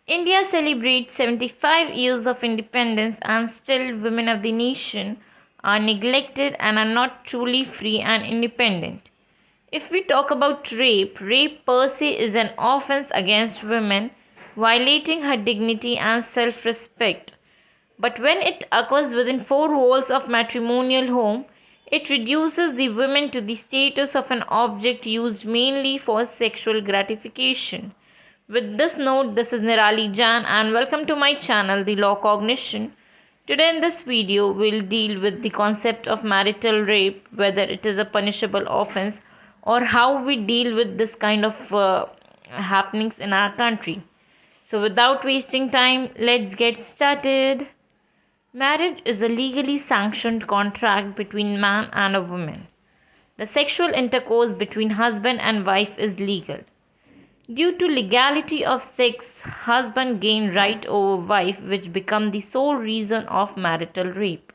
India celebrates 75 years of independence, and still women of the nation are neglected and are not truly free and independent. If we talk about rape, rape per se is an offense against women, violating her dignity and self respect. But when it occurs within four walls of matrimonial home, it reduces the woman to the status of an object used mainly for sexual gratification. With this note, this is Nirali Jan and welcome to my channel, The Law Cognition. Today in this video, we'll deal with the concept of marital rape, whether it is a punishable offense or how we deal with this kind of happenings in our country. So without wasting time, let's get started. Marriage is a legally sanctioned contract between man and a woman. The sexual intercourse between husband and wife is legal. Due to legality of sex, husband gain right over wife, which become the sole reason of marital rape.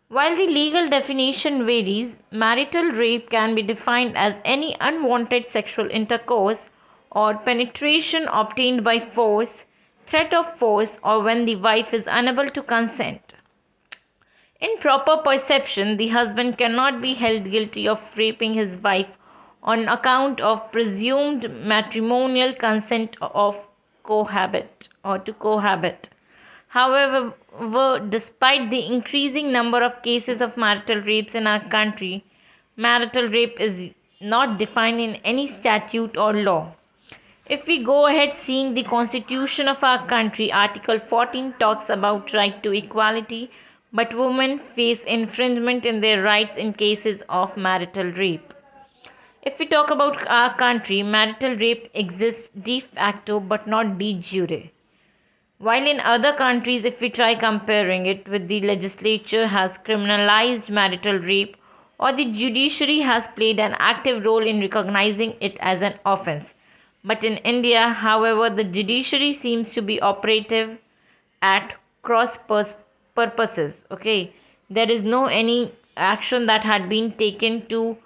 While the legal definition varies, marital rape can be defined as any unwanted sexual intercourse or penetration obtained by force, threat of force, or when the wife is unable to consent. In proper perception, the husband cannot be held guilty of raping his wife on account of presumed matrimonial consent of cohabit or to cohabit. However, despite the increasing number of cases of marital rapes in our country, marital rape is not defined in any statute or law. If we go ahead seeing the constitution of our country, Article 14 talks about right to equality, but women face infringement in their rights in cases of marital rape. If we talk about our country, marital rape exists de facto but not de jure. While in other countries, if we try comparing it with, the legislature has criminalized marital rape or the judiciary has played an active role in recognizing it as an offense. But in India, however, the judiciary seems to be operative at cross purposes. Okay, there is no any action that had been taken to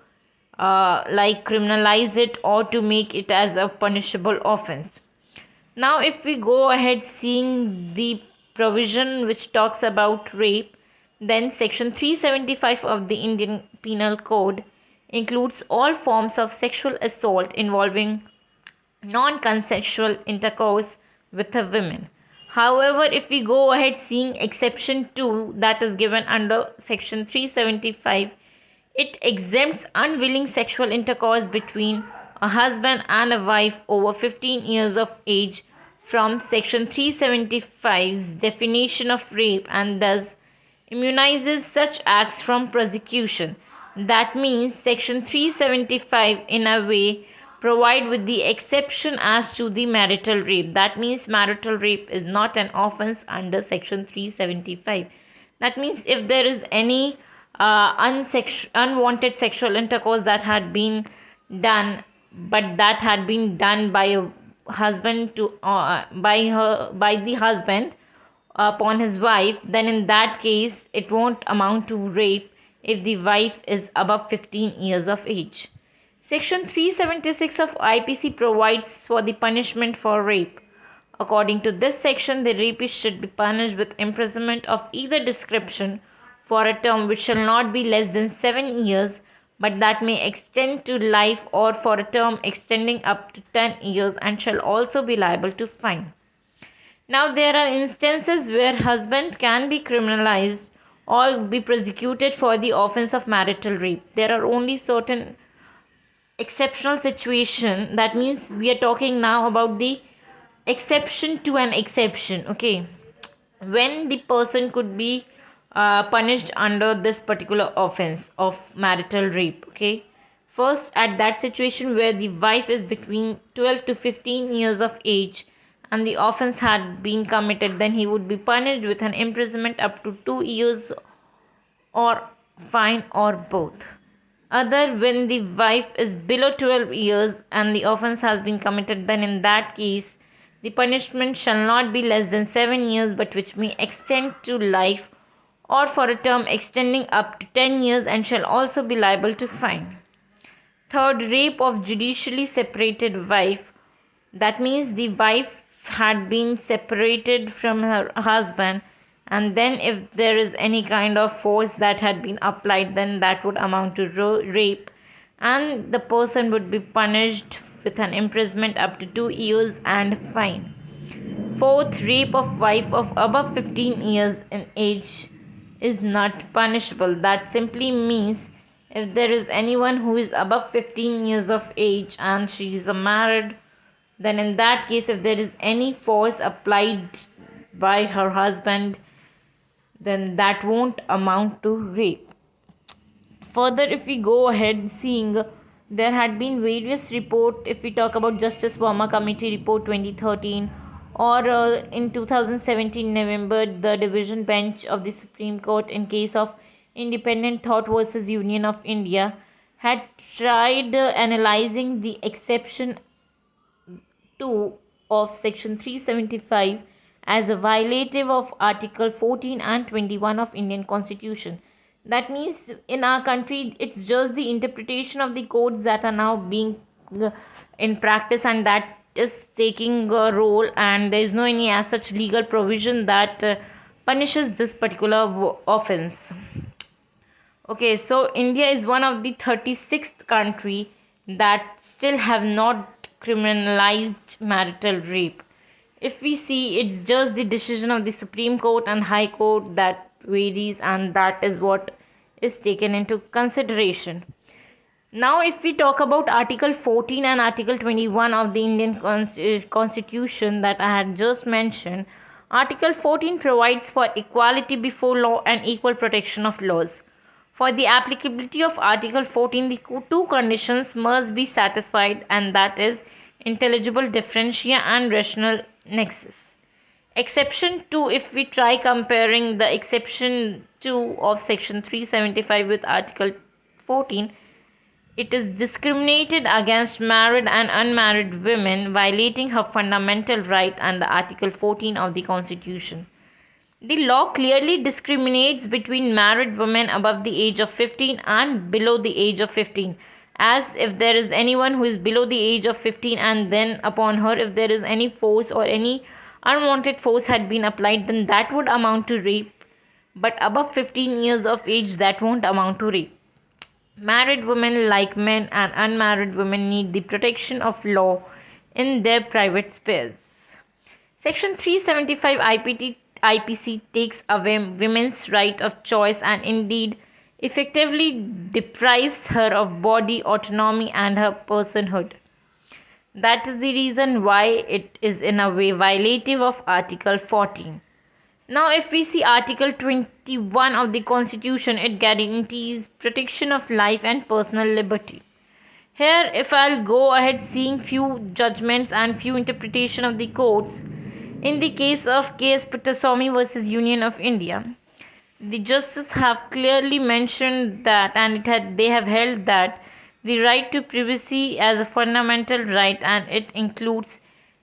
like criminalize it or to make it as a punishable offense. Now, if we go ahead seeing the provision which talks about rape, then section 375 of the Indian Penal Code includes all forms of sexual assault involving non-consensual intercourse with a woman. However, if we go ahead seeing exception 2 that is given under section 375, it exempts unwilling sexual intercourse between a husband and a wife over 15 years of age from section 375's definition of rape and thus immunizes such acts from prosecution. That means section 375 in a way provide with the exception as to the marital rape. That means marital rape is not an offense under section 375. That means if there is any unwanted sexual intercourse that had been done, but that had been done by a husband to by the husband upon his wife, then in that case it won't amount to rape if the wife is above 15 years of age. Section 376 of IPC provides for the punishment for rape. According to this section, the rapist should be punished with imprisonment of either description for a term which shall not be less than 7 years, but that may extend to life, or for a term extending up to 10 years and shall also be liable to fine. Now, there are instances where husband can be criminalized or be prosecuted for the offense of marital rape. There are only certain exceptional situation. That means we are talking now about the exception to an exception. Okay, when the person could be punished under this particular offense of marital rape. Okay, first, at that situation where the wife is between 12 to 15 years of age and the offense had been committed, then he would be punished with an imprisonment up to 2 years or fine or both. Other, when the wife is below 12 years and the offense has been committed, then in that case the punishment shall not be less than 7 years, but which may extend to life or for a term extending up to 10 years and shall also be liable to fine. Third, rape of judicially separated wife. That means the wife had been separated from her husband, and then if there is any kind of force that had been applied, then that would amount to rape, and the person would be punished with an imprisonment up to 2 years and fine. Fourth, rape of wife of above 15 years in age is not punishable. That simply means if there is anyone who is above 15 years of age and she is married, then in that case, if there is any force applied by her husband, then that won't amount to rape. Further, if we go ahead seeing, there had been various reports. If we talk about Justice Verma Committee Report 2013, or in 2017 November, the division bench of the Supreme Court in case of Independent Thought versus Union of India had tried analyzing the exception 2 of section 375 as a violative of article 14 and 21 of Indian Constitution. That means in our country it's just the interpretation of the codes that are now being in practice, and that is taking a role, and there is no any as such legal provision that punishes this particular offense. Okay, so India is one of the 36th country that still have not criminalized marital rape. If we see, it's just the decision of the Supreme Court and High Court that varies, and that is what is taken into consideration. Now, if we talk about Article 14 and Article 21 of the Indian Constitution that I had just mentioned, Article 14 provides for equality before law and equal protection of laws. For the applicability of Article 14, the two conditions must be satisfied, and that is intelligible differentia and rational nexus. Exception 2, if we try comparing the exception 2 of section 375 with Article 14, it is discriminated against married and unmarried women, violating her fundamental right under Article 14 of the Constitution. The law clearly discriminates between married women above the age of 15 and below the age of 15. As if there is anyone who is below the age of 15 and then upon her if there is any force or any unwanted force had been applied, then that would amount to rape. But above 15 years of age, that won't amount to rape. Married women, like men and unmarried women, need the protection of law in their private spheres. Section 375 IPC takes away women's right of choice and indeed effectively deprives her of body autonomy and her personhood. That is the reason why it is in a way violative of Article 14. Now, if we see Article 21 of the Constitution, it guarantees protection of life and personal liberty. Here, if I'll go ahead seeing few judgments and few interpretation of the courts, in the case of K.S. Puttaswamy versus Union of India, the justices have clearly mentioned that, and they have held that the right to privacy as a fundamental right, and it includes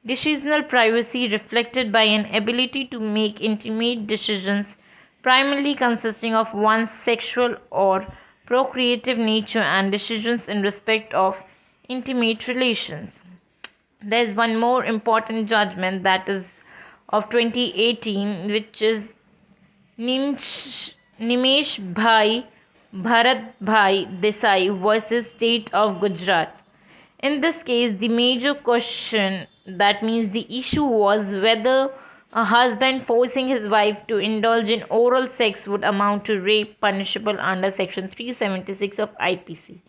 decisional privacy reflected by an ability to make intimate decisions primarily consisting of one's sexual or procreative nature and decisions in respect of intimate relations. There is one more important judgment that is of 2018, which is Nimesh Bhai Bharat Bhai Desai versus State of Gujarat. In this case, the major question, that means the issue, was whether a husband forcing his wife to indulge in oral sex would amount to rape punishable under section 376 of IPC.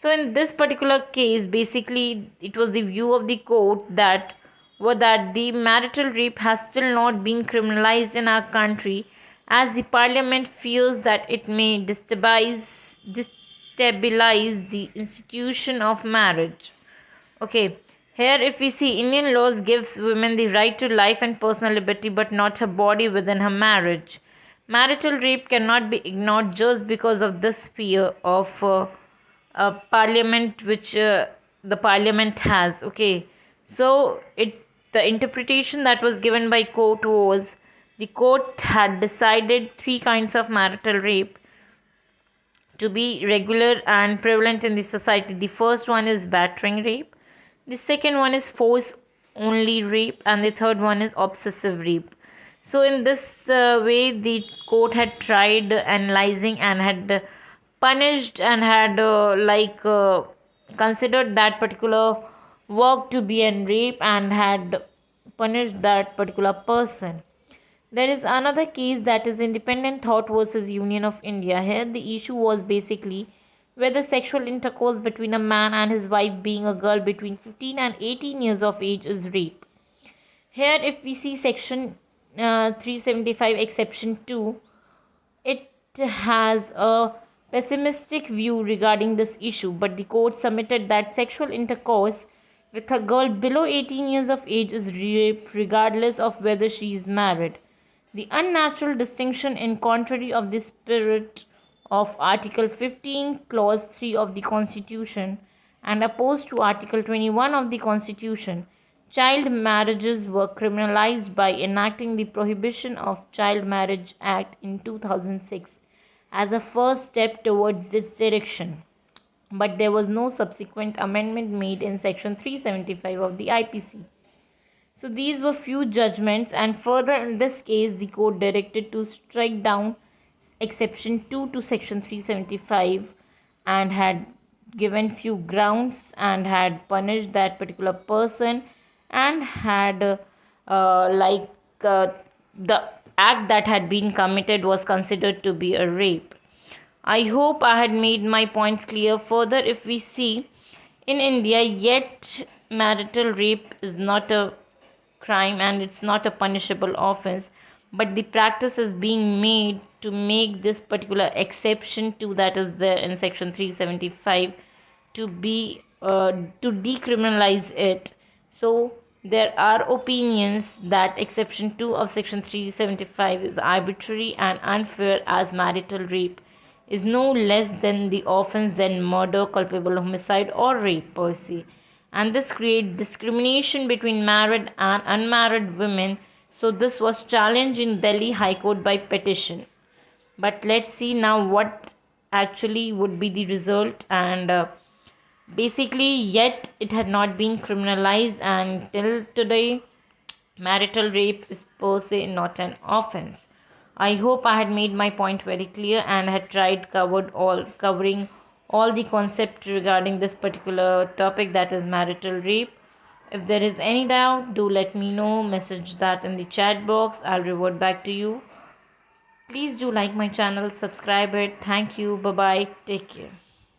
So in this particular case, basically it was the view of the court that the marital rape has still not been criminalized in our country, as the parliament fears that it may destabilize the institution of marriage. Okay, here if we see, Indian laws gives women the right to life and personal liberty but not her body within her marriage. Marital rape cannot be ignored just because of this fear of parliament which the parliament has. Okay, so the interpretation that was given by court was, the court had decided three kinds of marital rape to be regular and prevalent in the society. The first one is battering rape. The second one is force only rape, and the third one is obsessive rape. So in this way, the court had tried analyzing and had punished and had considered that particular work to be a rape and had punished that particular person. There is another case, that is Independent Thought versus Union of India. Here, the issue was basically whether sexual intercourse between a man and his wife, being a girl between 15 and 18 years of age, is rape. Here, if we see section 375, exception 2, it has a pessimistic view regarding this issue, but the court submitted that sexual intercourse with a girl below 18 years of age is rape regardless of whether she is married. The unnatural distinction in contrary of the spirit of Article 15, Clause 3 of the Constitution, and opposed to Article 21 of the Constitution. Child marriages were criminalized by enacting the Prohibition of Child Marriage Act in 2006 as a first step towards this direction. But there was no subsequent amendment made in Section 375 of the IPC. So these were few judgments, and further in this case, the court directed to strike down exception 2 to section 375 and had given few grounds and had punished that particular person and had the act that had been committed was considered to be a rape. I hope I had made my point clear. Further, if we see in India, yet marital rape is not a crime and it's not a punishable offense, but the practice is being made to make this particular exception to that is there in section 375 to be to decriminalize it. So there are opinions that exception 2 of section 375 is arbitrary and unfair, as marital rape is no less than the offense than murder, culpable homicide, or rape per se, and this creates discrimination between married and unmarried women. So this was challenged in Delhi High Court by petition. But let's see now what actually would be the result. And basically, yet it had not been criminalized, and till today marital rape is per se not an offense. I hope I had made my point very clear and had covering all the concept regarding this particular topic, that is marital rape. If there is any doubt, do let me know. Message that in the chat box. I'll revert back to you. Please do like my channel, subscribe it. Thank you. Bye bye. Take care.